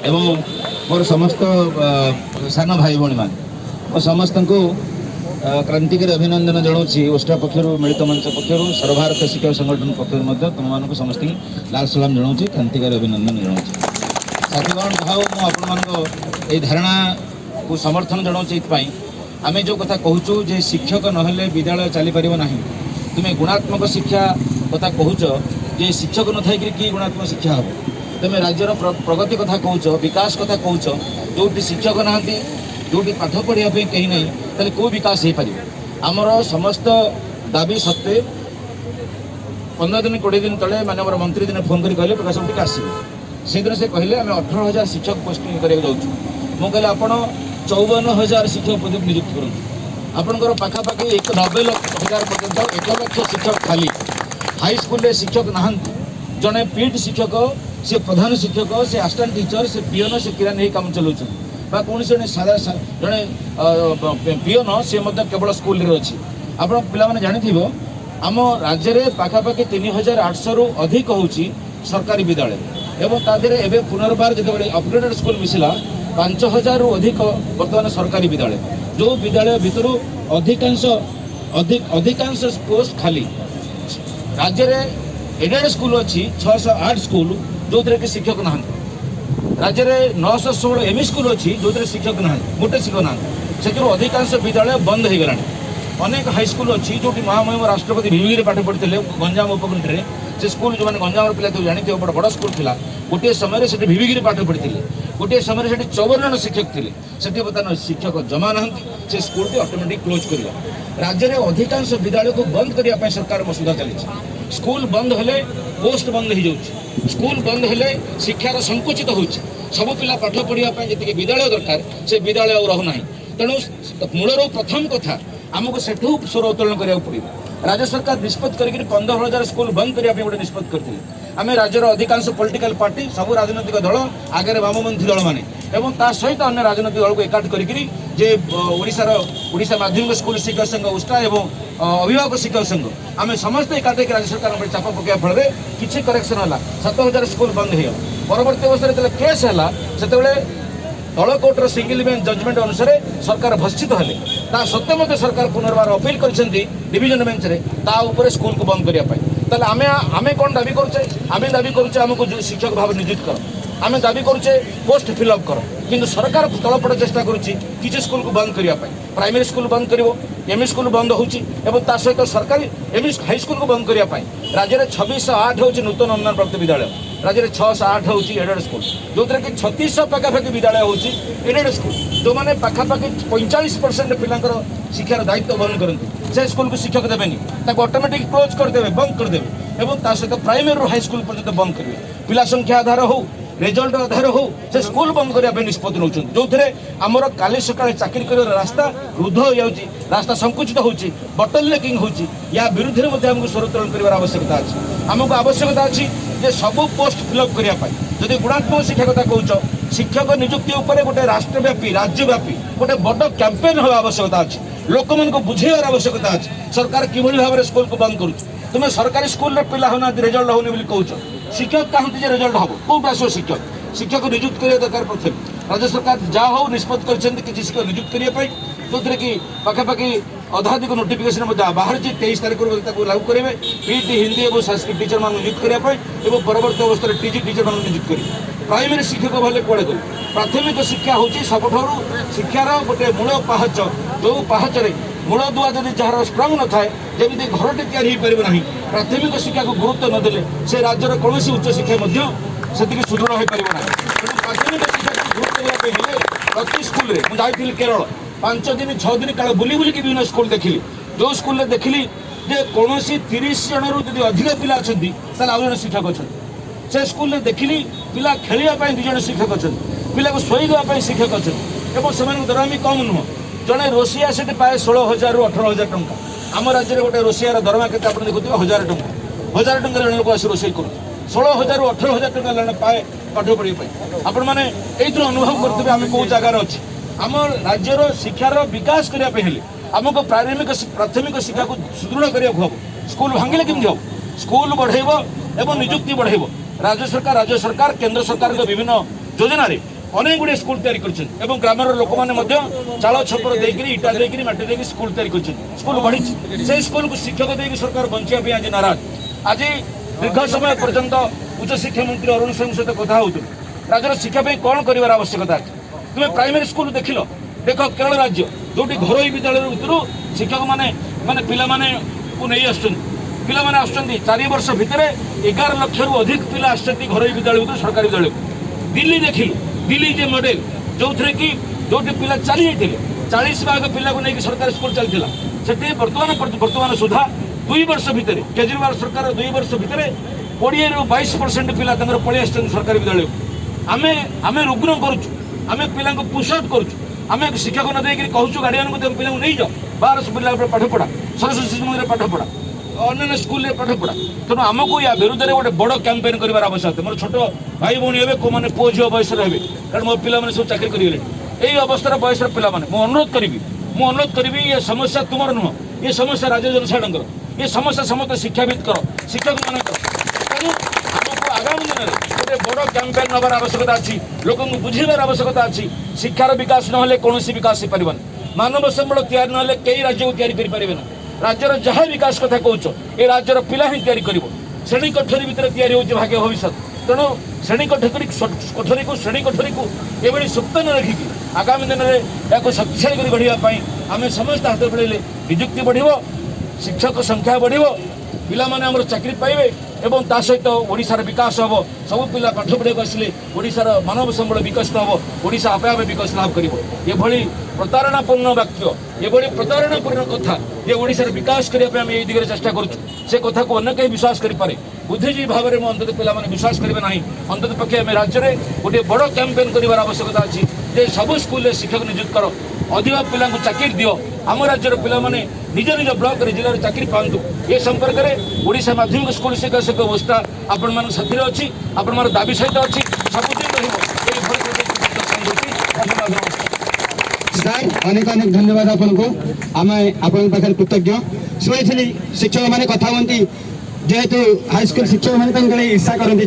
एवं मोर समस्त सान भाई भाई मान समस्त को क्रांतिकारी अभिनंदन जनाऊँगी ओस्टा पक्षर मिलित मंच पक्षर सर्वभारत शिक्षक संगठन पक्षर तुम मान समस्त लाल सलाम जनाऊँगी क्रांतिकारी अभिनंदन जनाऊँगी साथीगण भाव मुझे धारणा को समर्थन जनाऊँगी आम जो कथा कहूँ जे शिक्षक नहेले विद्यालय चली पार ना तुम्हें गुणात्मक शिक्षा कथा कहूच जे शिक्षक न थी कि गुणात्मक शिक्षा हम तुम्हें राज्यर प्रगति कथा कहूच विकास कथा कहूच जो शिक्षक ना जो पाठ पढ़ाई कहीं ना तेल कौ विकास हो पार आमर समस्त दाबी सत्वे 15 दिन 20 दिन तले मानव मंत्री दिन फोन कर कहले प्रकाश टी आसवे से दिन से कहले आम 18,000 शिक्षक पोस्टिंग कराया जाऊँ मुझे कहले आप 54,000 शिक्षक पद नियुक्त करूँ आपंकर पाखापाखि 90,000 पर्यटन 1 लाख शिक्षक खाली हाईस्कल में शिक्षक ना जड़े पीट शिक्षक से प्रधान शिक्षक से असिस्टेंट टीचर से पीएन से किरानी ही काम चलाऊँ कौन जड़े सादा जड़े पीएन सी केवल स्कूल अच्छी आप पाने जानी आम राज्य में पाखापाखि 3,800 रु अधिक हो सरकारी विद्यालय एवं तादेह एवं पुनर्बार जो अपग्रेडेड स्कूल मिसला 5,000 रु अधिक बर्तमान सरकारी विद्यालय जो विद्यालय भितर अधिकांश पोस्ट खाली राज्य में एडेड स्कूल अच्छी 608 स्कूल जो कि शिक्षक ना राज्य में 916 एमई स्कूल अच्छी जो शिक्षक ना गोटे शिक्षक ना से अधिकांश विद्यालय बंद हो गला अनेक हाईस्कूल अच्छी जो महामहिम राष्ट्रपति विविधि पाठ पढ़ते गंजाम उपकंठे से स्कूल जो मैंने गंजाम पिला तो जानी बड़ स्कूल था गोटे समय से विविधि पाठ पढ़ते गोटे समय से 54 जन शिक्षक थे से बर्तमान शिक्षक जमा ना से स्कूल की ऑटोमेटिक क्लोज कर राज्य में अधिकांश विद्यालय को बंद करने सरकार मसुदा चली स्कूल बंद हेले पोस्ट बंद हो जाऊँ स्कूल बंद हेले शिक्षार संकुचित हो सब पिला पाठ पढ़ाई जी विद्यालय दरकार से विद्यालय रहूना तेणु मूलर प्रथम कथा आमको सेठू स्वर उत्तोलन करा पड़ो राज्य सरकार निष्पत्ति करके 15,000 स्कूल बंद करने गोटे निष्पत्ति करते आम राज्यर अधिकांश पॉलिटिकल पार्टी सब राजनैतिक दल आगे वामपंथी दल मैंने एवं ता सहित अन्य राजनैतिक दल को एकाठ करके ओडिशा माध्यमिक स्कूल शिक्षक संघ ओस्टा एवं अभिभावक शिक्षक संघ आम समस्त एकाठ राज्य सरकार चाप पकड़ा फल किसी करेक्शन है 7,000 स्कूल बंद हो परवर्त अवस्था जो केस है से तल कोर्टर सिंगल बेंच जजमेंट अनुसार सरकार भर्षित हेले ता सत्वे मत सरकार पुनर्बार अपील कर डिविजन बेंच रे ता ऊपर स्कूल को बंद करने आमे कौन दाबी करुचे आम दाबी करुचे आमको शिक्षक भाव नियुक्त कर आम दाबी करुचे पोस्ट फिलअप कर किंतु सरकार तलपट चेष्टा करुच्ची स्कूल को बंद करने प्राइमरी स्कूल बंद कर एमई स्कूल बंद होची सहित सरकारी एमई हाईस्कूल को बंद करने राज्य में 2608 हूँ नूतन अनुदान प्राप्त विद्यालय राज्य में 608 हूँ एडेड स्कूल जो कि 3600 पाखापाखि विद्यालय हूँ एडेड स्कूल जो मैंने पाखापाखि 45% पिलांकर शिक्षार दायित्व वहन करते से स्कूल को शिक्षक देवेनि ऑटोमेटिक क्लोज करदे बंद करदे और सहित प्राइमरी हाईस्कूल पर्यटन बंद करेंगे पिला संख्या आधार हो रिजल्ट आधार हो से स्कूल बंद करने निष्पत्ति नौ जो आमर काली सका चाकरी कर रास्ता रुद्ध हो जाऊँगी रास्ता संकुचित हो बटल नेकिंग हो विरुद्ध में आमको स्वरोत्तोलन कर आवश्यकता अच्छी आमको आवश्यकता अच्छी जे सब पोस्ट फिलअप करने जदि गुणात्मक शिक्षा कथा कौच शिक्षक नियुक्ति उपर गोटे राष्ट्रव्यापी राज्यव्यापी गोटे बड़ कैंपेन होगा आवश्यकता अच्छी लोक मन को बुझेबार आवश्यकता अच्छी सरकार किभली भाव में स्कूल को बंद करुच्च तुम्हें सरकारी स्कूल पिला होना रिजल्ट होनी कौच शिक्षक कहते हैं रिजल्ट हम कौट आस शिक्षक नियुक्त करने दरकार प्रथम राज्य सरकार जहाँ हो निष्पत्ति कर शिक्षक नियुक्त करने जो कि पाखापाखि अधाधिक नोटिफिकेशन बाहर 23 तारीख लागू करेंगे पीटी हिंदी और संस्कृत टीचर मान नियुक्त करने परवर्त अवस्था टीजी टीचर मान नियुक्त करेंगे प्राइमरी शिक्षक भाई कौड़े कर प्राथमिक शिक्षा हूँ सब शिक्षार गोटे मूल पाहच जो पाहचरे मूल दुआ जब जार स्ट्रंग न थाए जमी घरटे या प्राथमिक शिक्षा को गुरुत्व नदेले से राज्यर कौन उच्च शिक्षा से सुदृढ़ हो पार ना प्राथमिक शिक्षा को गुरुत्व देने प्रति स्कूल में मुझे केरल 5 दिन 6 दिन काल बुली बुलिकी विभिन्न स्कूल देखिली जो स्कूल देखिली जे कौन 30 जन रु जब अधिक पिला अच्छा आउ जन शिक्षक अच्छा से स्कूल देखिली पिला खेलवाई 2 जन शिक्षक अच्छा पिला को शोईदेवाई शिक्षक अच्छा से दरमी कम नुह जड़े रोषिया से पाए 16,000 रु 18,000 टंका आम राज्य में गोटे रोषियार दरमा के देखुए 1,000 टंका 1,000 टंका जन को आस रोषे कर 16,000 रु 18,000 टंका जन पाए पाठ पढ़ाई आपण मैंने ये अनुभव करते आम कौ जगार अच्छी आम राज्यर शिक्षार विकास करने आमको प्राथमिक शिक्षा को सुदृढ़ करने हम स्कूल भांगिले केमती हम स्कूल बढ़ेब एवं निजुक्ति बढ़ेब राज्य सरकार केंद्र सरकार विभिन्न योजन अनेक गुड़े स्कूल तैयारी कर ग्रामर लोक मैंने चाल छपर देकर इटा देकर माटी देकर स्कूल तैयारी कर स्कूल बढ़ी से स्कूल को शिक्षक देकर सरकार बचाई आज नाराज आज दीर्घ समय पर्यंत उच्च शिक्षा मंत्री अरुण सिंह सहित कथा हो राज्यर शिक्षापी कौन कर आवश्यकता है तुम्हें प्राइमरी स्कूल देख देख केरल राज्य जो घर विद्यालय भर शिक्षक मैंने माने पिला माने को नहीं पिला माने आसुच्चंदी 4 वर्ष भितर 11 लाख रु अधिक पिला आसुच्चंदी घर विद्यालय भर सरकारी विद्यालय दिल्ली देखिलु दिल्ली जे मॉडल जो थे कि जो पिला चली जाते 40 भाग पिला को लेकिन सरकारी स्कूल चलता से बर्तमान सुधा 2 वर्ष भितर केजरीवाल सरकार 2 वर्ष भितर 20 ରୁ 22% पिला पलि आस सरकारी विद्यालय आमे रुग्ण करुचु आमे पिला पुश आउट करुचु आमे शिक्षक न देकर कहूँ गार्डियन को पिला नहीं जाओ 12 पिला पाठ पढ़ा सरस्वती शिशु मंदिर पाठ पढ़ा अन्य स्कूल पाठ पढ़ा तेणु आमको या विरुद्ध में गोटे बड़ कैंपेन कर आवश्यकता मोर छोट भाई भौणी हे को मैंने पुओ झील बयस हे कारण मो पिला सब चाकरी करेंगे यही अवस्था बयस पिला अनुरोध करी ये समस्या तुम नुह ये समस्या राज्य जनसाधारण ये समस्या समस्त शिक्षाविद कर शिक्षक मान तेणु आमको आगामी दिन में गोटे बड़ कैंपेन नबार आवश्यकता अच्छी लोक बुझेबार आवश्यकता अच्छी शिक्षार विकास ना कौन विकास हो पार मानव संबल तैयारी ना कई राज्य को तैयारी करें राज्यर जहाँ विकास कथा कौच ये राज्यर पिला ही तैयारी कर श्रेणी कोठरी भितर तैयारी हो भाग्य भविष्य तेणु श्रेणी कोठरी को श्रेणी कोठरी को ये सुप्त न रखिकी आगामी दिन में या शक्तिशाली कर गढ़ाई आम समस्त हाथ बढ़े निजुक्ति बढ़ शिक्षक संख्या बढ़ पिला माने हमर चाकरी पाइबे एवं ता सहित ओडिशार विकास हम सब पिला पाठ पढ़ाक आसिले ओडिशार मानव संबल विकसित हम ओडिशा आपे आपे विकास लाभ कर ये प्रतारणापूर्ण वाक्य ये प्रतारणापूर्ण कथा ये ओडिशार विकास करने आम दिगरे चेष्टा करुँ से कथा को अन्य कहीं विश्वास करें बुद्धिजीवी भाव में अंतत पिला विश्वास करेंगे ना अंतत पक्षे आम राज्य में गोटे बड़ कैंपेन कर आवश्यकता अच्छी जे सब स्कूल शिक्षक नियुक्त कर अधिक पिला चाकरी दियो आम राज्यर पिला निज निज ब्लॉक जिले में चाकरी पातु ये संपर्क में ओडिशा माध्यमिक स्कूल शिक्षा व्यवस्था आपण मान साथी अच्छी आपण मान दाबी सहित अच्छी सबुदिन अनेक अनेक धन्यवाद आपन को आम आपण पाखे कृतज्ञ शुणी शिक्षक मैंने कथा हमें जेहेतु हाईस्कल शिक्षक मैंने ईर्षा करते